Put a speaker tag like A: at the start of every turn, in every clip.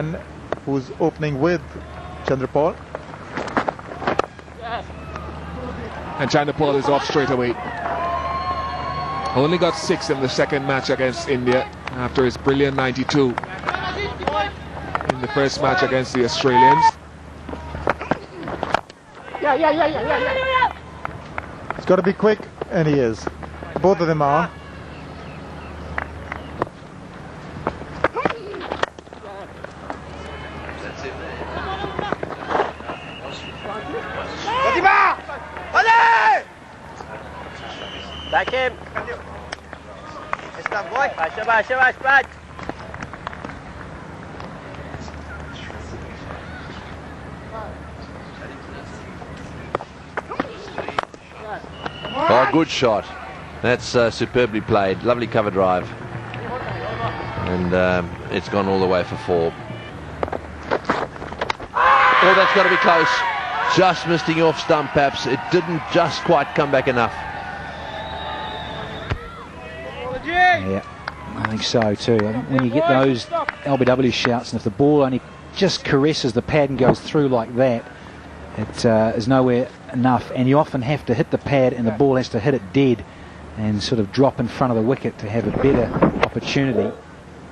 A: man who's opening with Chandrapal.
B: And Chandrapal is off straight away. Only got 6 in the second match against India after his brilliant 92 in the first match against the Australians.
A: He's got to be quick, and he is. Both of them are.
C: Back him. Shabash, shabash, Brad.
D: Oh, good shot. That's superbly played. Lovely cover drive. And it's gone all the way for 4. Oh, that's got to be close. Just missing off stump, perhaps. It didn't just quite come back enough.
E: Yeah, I think so too. I think when you get those LBW shouts, and if the ball only just caresses the pad and goes through like that, it is nowhere enough, and you often have to hit the pad and the ball has to hit it dead and sort of drop in front of the wicket to have a better opportunity,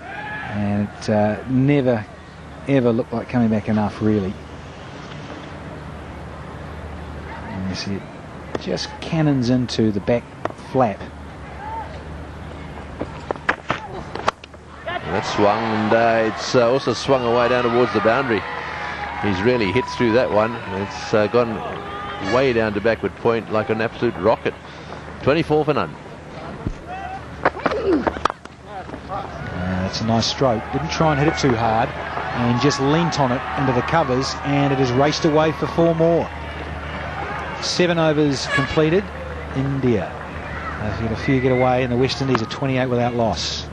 E: and it never ever looked like coming back enough, really. And you see it just cannons into the back flap.
D: That swung, and it's also swung away down towards the boundary. He's really hit through that one. It's gone way down to backward point like an absolute rocket. 24 for none.
E: That's a nice stroke. Didn't try and hit it too hard, and just leant on it into the covers, and it has raced away for 4 more. 7 overs completed. India. They've got a few get away, and the West Indies are 28 without loss.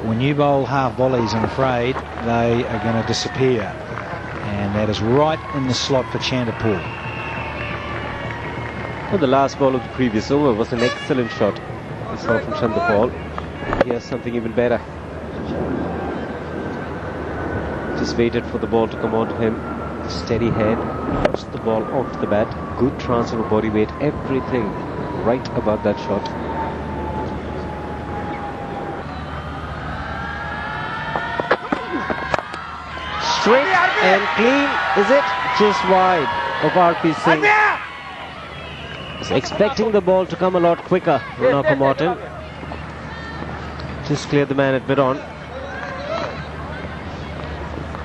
E: When you bowl half volleys, I'm afraid they are going to disappear, and that is right in the slot for Chandrapal.
C: Well, the last ball of the previous over was an excellent shot. We saw from Chandrapal. Here's something even better. Just waited for the ball to come onto him. Steady hand, pushed the ball onto the bat. Good transfer of body weight, everything right about that shot. Straight and clean, is it? Just wide of R.P. Singh. Was expecting the ball to come a lot quicker. Naka Martin just cleared the man at mid-on.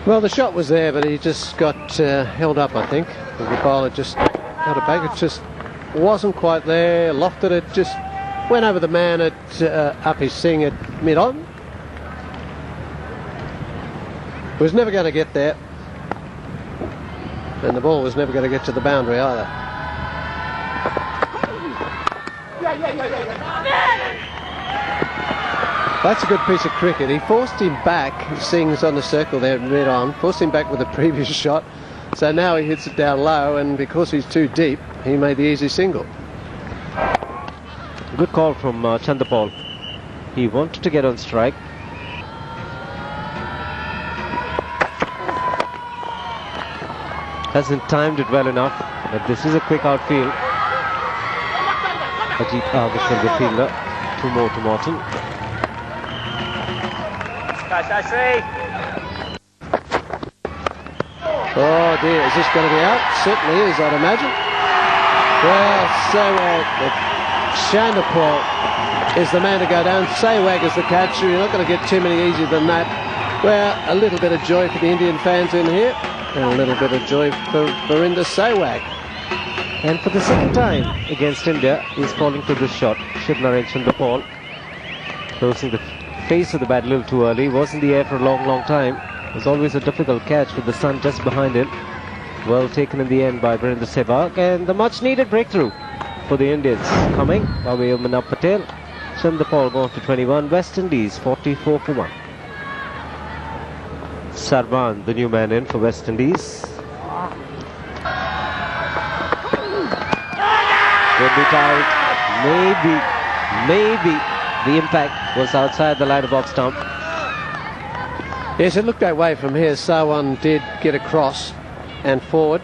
F: Well, the shot was there, but he just got held up, I think. The bowler just got it back. It just wasn't quite there. Lofted it, just went over the man at R.P. Singh at mid-on. Was never going to get there, and the ball was never going to get to the boundary either. That's a good piece of cricket. He forced him back. Singh's on the circle there mid on, forced him back with the previous shot, so now he hits it down low, and because he's too deep, he made the easy single.
C: Good call from Chandrapal. He wanted to get on strike. Hasn't timed it well enough, but this is a quick outfield. Ajit Ahmed, the fielder. 2 more to Martin.
F: Oh dear, is this going to be out? Certainly is, I'd imagine. Well, Chandrapal is the man to go down. Sehwag is the catcher. You're not going to get too many easier than that. Well, a little bit of joy for the Indian fans in here. And a little bit of joy for Ind Vs WI.
C: And for the second time against India, he's falling to this shot. Shivnarine Chandrapal closing the face of the bat a little too early. Was in the air for a long time. It was always a difficult catch with the sun just behind him. Well taken in the end by Virendra Sehwag, and the much needed breakthrough for the Indians coming by way of Manab Patel. Chandrapal gone to 21. West Indies 44 for 1. Sarban, the new man in for West Indies. Could be tight. Maybe The impact was outside the line of off stump.
F: Yes, it looked that way from here. Sawan did get across and forward.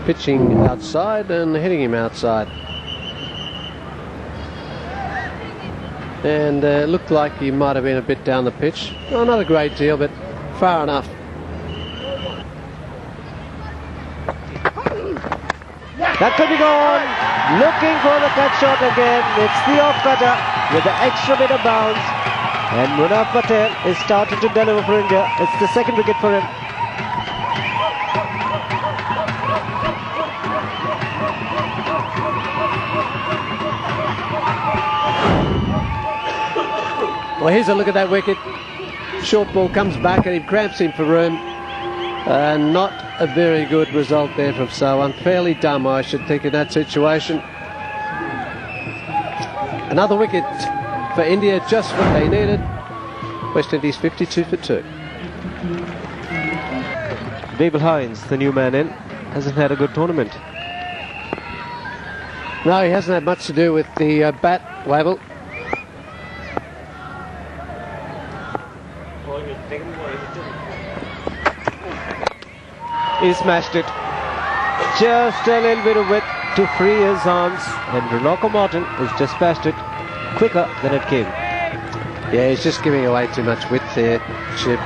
F: Pitching outside and hitting him outside. And it looked like he might have been a bit down the pitch. Well, not a great deal, but far enough.
C: That could be gone. Looking for the cut shot again. It's the off cutter with the extra bit of bounce. And Munaf Patel is starting to deliver for India. It's the second wicket for him.
F: Well, here's a look at that wicket. Short ball comes back and he cramps him for room. Not a very good result there from Sawan. Fairly dumb, I should think, in that situation. Another wicket for India, just what they needed. West Indies 52 for 2.
C: Babel Hines, the new man in, hasn't had a good tournament.
F: No, he hasn't had much to do with the bat, Wavell.
C: He smashed it. Just a little bit of width to free his arms, and Ronaldo Martin has dispatched it quicker than it came.
F: Yeah, he's just giving away too much width there, Chip.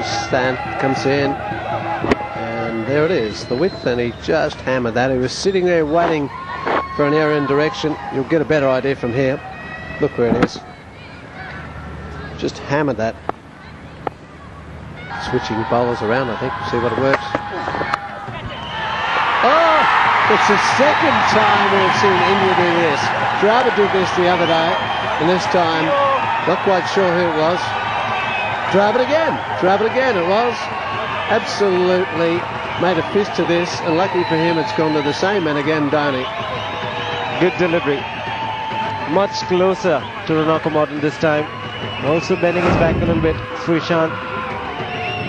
F: Stan comes in, and there it is, the width, and he just hammered that. He was sitting there waiting for an error in direction. You'll get a better idea from here. Look where it is. Just hammered that. Switching bowlers around, I think, see what it works. Oh, it's the second time we've seen India do this. Dravid did this the other day, and this time, not quite sure who it was. Dravid again it was. Absolutely made a fist of this, and lucky for him it's gone to the same man again, Dhoni.
C: Good delivery. Much closer to Ronaldo Martin this time. Also bending his back a little bit, Srishant.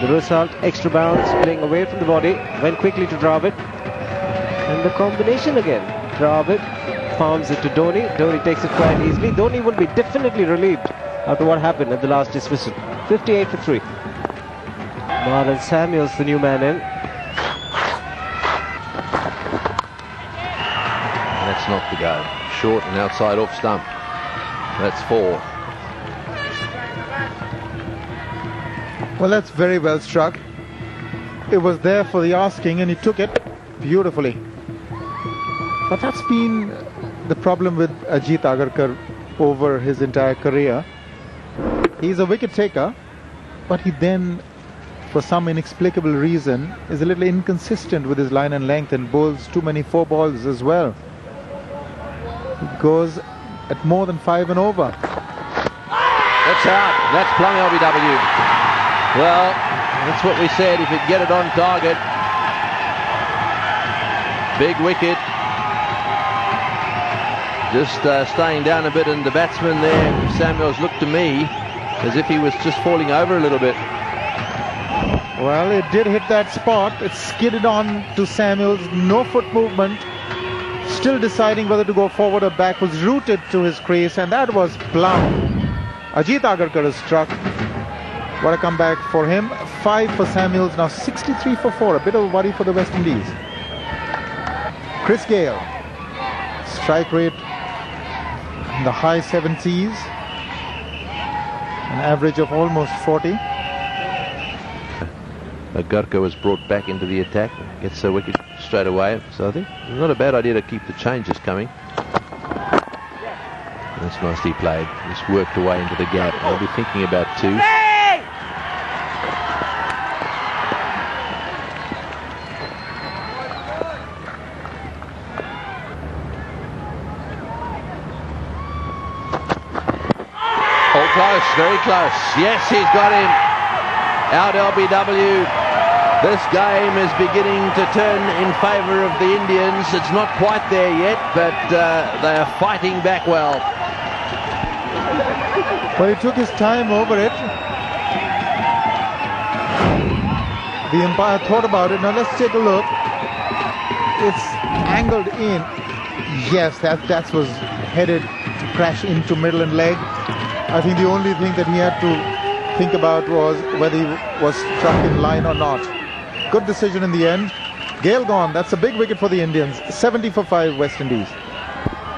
C: The result, extra bounce, playing away from the body, went quickly to Dravid. And the combination again. Dravid farms it to Dhoni. Dhoni takes it quite easily. Dhoni will be definitely relieved after what happened at the last dismissal. 58 for 3. Marlon Samuels, the new man in.
D: That's not the go. Short and outside off stump. That's 4.
A: Well, that's very well struck. It was there for the asking and he took it beautifully. But that's been the problem with Ajit Agarkar over his entire career. He's a wicket taker, but he then, for some inexplicable reason, is a little inconsistent with his line and length and bowls too many 4 balls as well. He goes at more than 5 and over.
D: That's out. That's plumb LBW. Well, that's what we said, if he'd get it on target. Big wicket. Just staying down a bit, and the batsman there, Samuels, looked to me as if he was just falling over a little bit.
A: Well, it did hit that spot. It skidded on to Samuels. No foot movement. Still deciding whether to go forward or back. Was rooted to his crease, and that was plumb. Ajit Agarkar is struck. What a comeback for him. 5 for Samuels, now 63 for 4. A bit of a worry for the West Indies. Chris Gale. Strike rate in the high 70s. An average of almost 40.
D: Agarkar was brought back into the attack. Gets a wicket straight away. So I think not a bad idea to keep the changes coming. That's nicely played. Just worked away into the gap. I'll be thinking about 2. Close, very close. Yes, he's got him. Out LBW. This game is beginning to turn in favour of the Indians. It's not quite there yet, but they are fighting back well.
A: Well, he took his time over it. The umpire thought about it. Now let's take a look. It's angled in. Yes, that was headed to crash into middle and leg. I think the only thing that he had to think about was whether he was struck in line or not. Good decision in the end. Gale gone. That's a big wicket for the Indians. 70 for 5 West Indies.